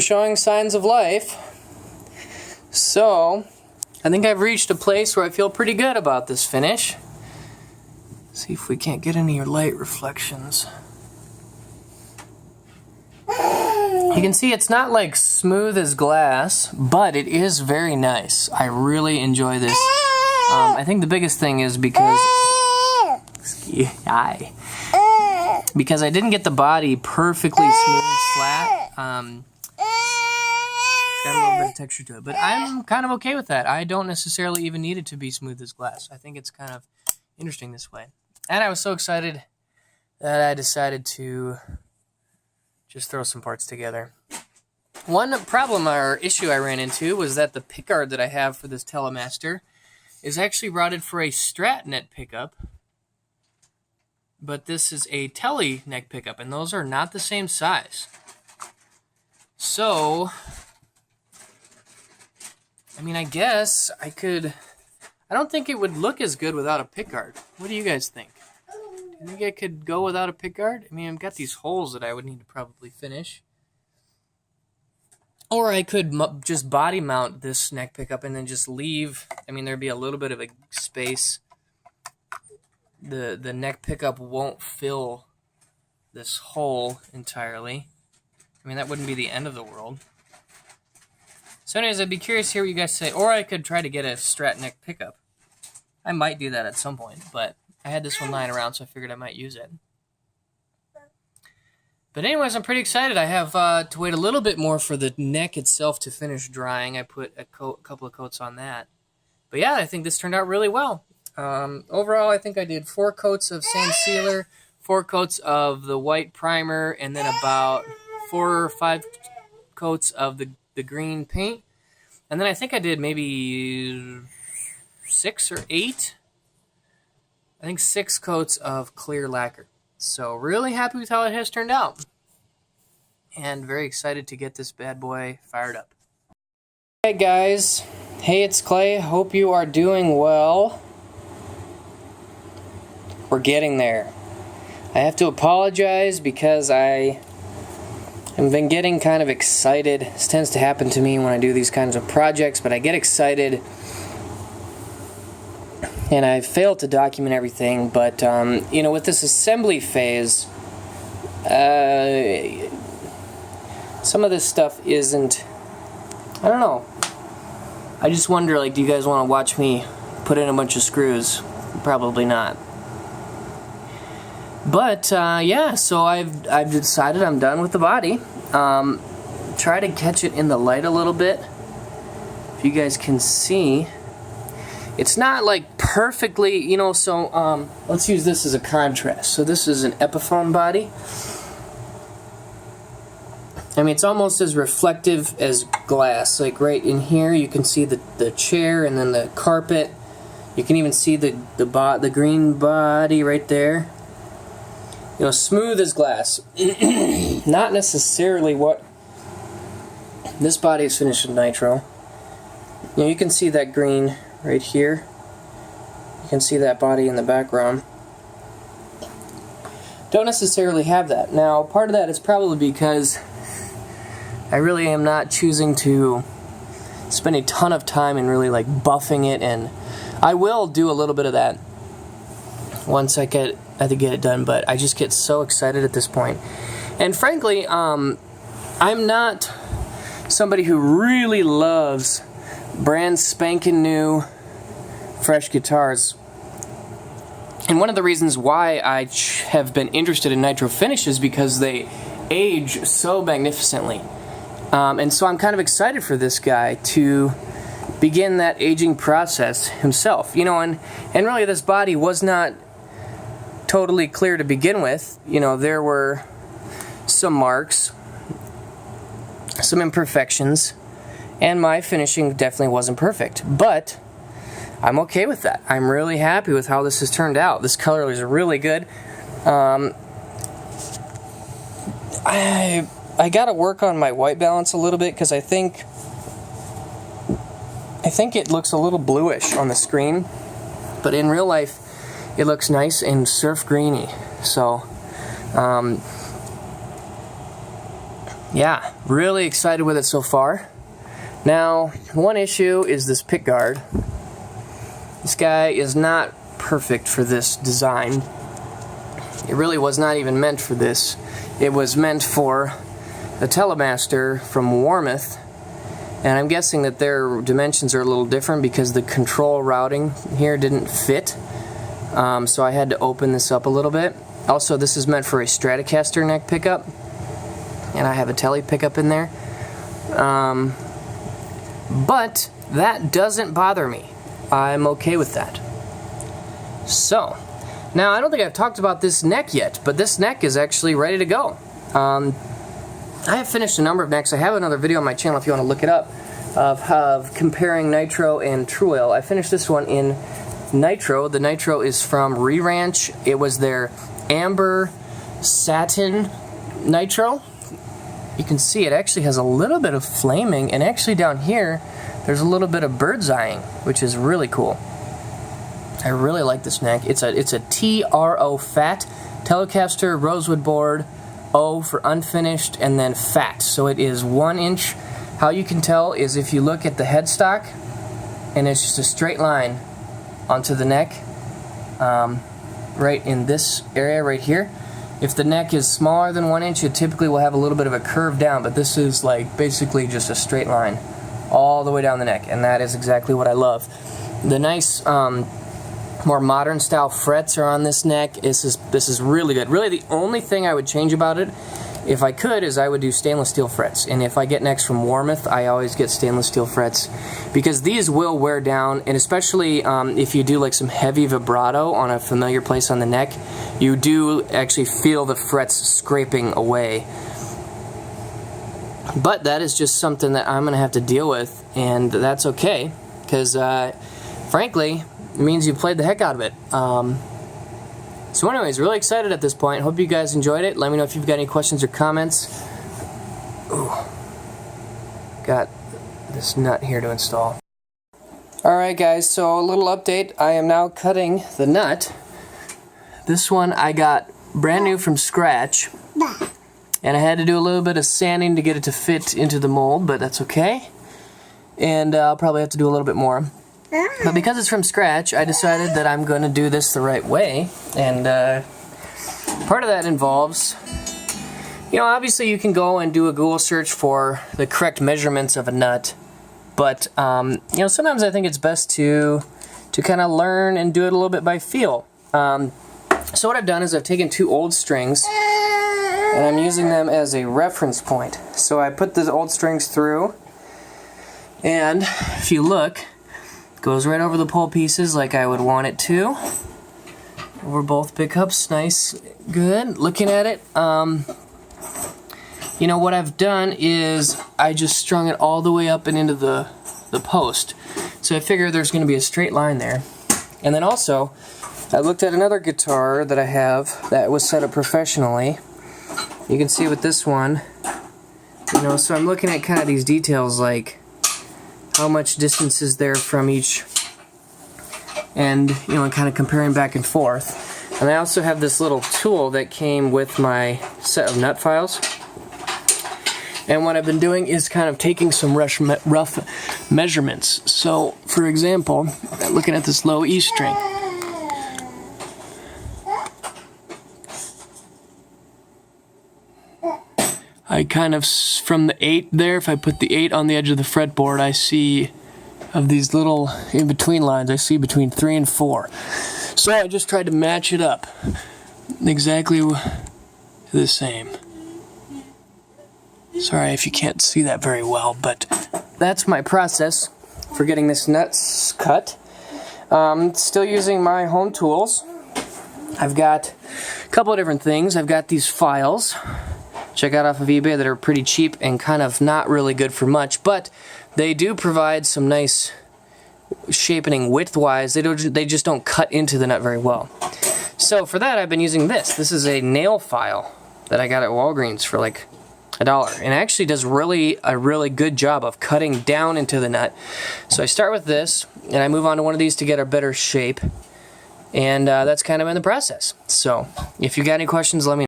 showing signs of life. So I think I've reached a place where I feel pretty good about this finish. See if we can't get any light reflections. You can see it's not like smooth as glass, but it is very nice. I really enjoy this. I think the biggest thing is because because I didn't get the body perfectly smooth flat. Got a little bit of texture to it, but I'm kind of okay with that. I don't necessarily even need it to be smooth as glass. I think it's kind of interesting this way. And I was so excited that I decided to just throw some parts together. One problem or issue I ran into was that the pickguard that I have for this Telemaster is actually routed for a Strat neck pickup, but this is a Tele neck pickup, and those are not the same size. So, I mean, I guess I could... I don't think it would look as good without a pickguard. What do you guys think? Do you think I could go without a pickguard? I mean, I've got these holes that I would need to probably finish. Or I could just body mount this neck pickup and then just leave. I mean, there'd be a little bit of a space. The neck pickup won't fill this hole entirely. I mean, that wouldn't be the end of the world. So anyways, I'd be curious to hear what you guys say. Or I could try to get a Strat neck pickup. I might do that at some point, but I had this one lying around, so I figured I might use it. But anyways, I'm pretty excited. I have to wait a little bit more for the neck itself to finish drying. I put a couple of coats on that. But yeah, I think this turned out really well. Overall, I think I did 4 coats of sand sealer, 4 coats of the white primer, and then about 4 or 5 coats of the green paint. And then I think I did maybe 6 or 8. I think 6 coats of clear lacquer. So really happy with how it has turned out. And very excited to get this bad boy fired up. Hey guys. Hey, it's Clay. Hope you are doing well. We're getting there. I have to apologize because I have been getting kind of excited. This tends to happen to me when I do these kinds of projects, but I get excited and I fail to document everything. But you know, with this assembly phase, some of this stuff isn't, I don't know. I just wonder, like, do you guys want to watch me put in a bunch of screws? Probably not. But yeah, so I've decided I'm done with the body. Try to catch it in the light a little bit. If you guys can see, it's not like perfectly, you know. So let's use this as a contrast. So this is an Epiphone body. I mean, it's almost as reflective as glass. Like right in here, you can see the chair and then the carpet. You can even see the green body right there. You know, smooth as glass. Not necessarily what this body is finished with nitro. You know, you can see that green right here. You can see that body in the background. Don't necessarily have that. Now, part of that is probably because I really am not choosing to spend a ton of time in really like buffing it, and I will do a little bit of that once I get it done, but I just get so excited at this point. And frankly, I'm not somebody who really loves brand spanking new fresh guitars. And one of the reasons why I have been interested in nitro finishes because they age so magnificently. And so I'm kind of excited for this guy to begin that aging process himself. You know, and really this body was not totally clear to begin with. You know, there were some marks, some imperfections, and my finishing definitely wasn't perfect. But I'm okay with that. I'm really happy with how this has turned out. This color is really good. I got to work on my white balance a little bit because I think it looks a little bluish on the screen, but in real life it looks nice and surf greeny. So yeah, really excited with it so far. Now, one issue is this pick guard. This guy is not perfect for this design. It really was not even meant for this. It was meant for the Telemaster from Warmouth, and I'm guessing that their dimensions are a little different because the control routing here didn't fit. So I had to open this up a little bit. Also, this is meant for a Stratocaster neck pickup, and I have a Tele pickup in there. But that doesn't bother me. I'm okay with that. So, now I don't think I've talked about this neck yet, but this neck is actually ready to go. I have finished a number of necks. I have another video on my channel if you want to look it up of comparing Nitro and True Oil. I finished this one in Nitro. The Nitro is from Re-Ranch. It was their Amber Satin Nitro. You can see it actually has a little bit of flaming, and actually down here there's a little bit of bird's eyeing, which is really cool. I really like this neck. It's a TRO fat, Telecaster rosewood board, O for unfinished, and then fat. So it is 1 inch. How you can tell is if you look at the headstock, and it's just a straight line onto the neck, right in this area right here. If the neck is smaller than 1 inch, it typically will have a little bit of a curve down, but this is like basically just a straight line all the way down the neck, and that is exactly what I love. The nice more modern style frets are on this neck. This is really good. Really the only thing I would change about it, if I could, is I would do stainless steel frets. And if I get necks from Warmouth, I always get stainless steel frets, because these will wear down, and especially if you do like some heavy vibrato on a familiar place on the neck, you do actually feel the frets scraping away. But that is just something that I'm going to have to deal with, and that's okay, because frankly, it means you played the heck out of it. So anyways, really excited at this point. Hope you guys enjoyed it. Let me know if you've got any questions or comments. Ooh. Got this nut here to install. Alright guys, so a little update. I am now cutting the nut. This one I got brand new from scratch. And I had to do a little bit of sanding to get it to fit into the mold, but that's okay. And I'll probably have to do a little bit more. But because it's from scratch, I decided that I'm going to do this the right way. And part of that involves, you know, obviously you can go and do a Google search for the correct measurements of a nut. But, you know, sometimes I think it's best to kind of learn and do it a little bit by feel. So what I've done is I've taken 2 old strings, and I'm using them as a reference point. So I put the old strings through, and if you look, it goes right over the pole pieces like I would want it to. Over both pickups, nice, good. Looking at it, you know, what I've done is I just strung it all the way up and into the post. So I figure there's going to be a straight line there. And then also, I looked at another guitar that I have that was set up professionally. You can see with this one, you know, so I'm looking at kind of these details like how much distance is there from each, and you know, kind of comparing back and forth. And I also have this little tool that came with my set of nut files. And what I've been doing is kind of taking some rough measurements. So, for example, looking at this low E string, I kind of, from the 8 there, if I put the 8 on the edge of the fretboard, I see, of these little in-between lines, I see between 3 and 4. So I just tried to match it up exactly the same. Sorry if you can't see that very well, but that's my process for getting this nut cut. Still using my home tools. I've got a couple of different things. I've got these files, which I got off of eBay, that are pretty cheap and kind of not really good for much, but they do provide some nice shaping width-wise. They just don't cut into the nut very well. So for that, I've been using this. This is a nail file that I got at Walgreens for like $1, and it actually does a really good job of cutting down into the nut. So I start with this, and I move on to one of these to get a better shape, and that's kind of in the process. So if you got any questions, let me know.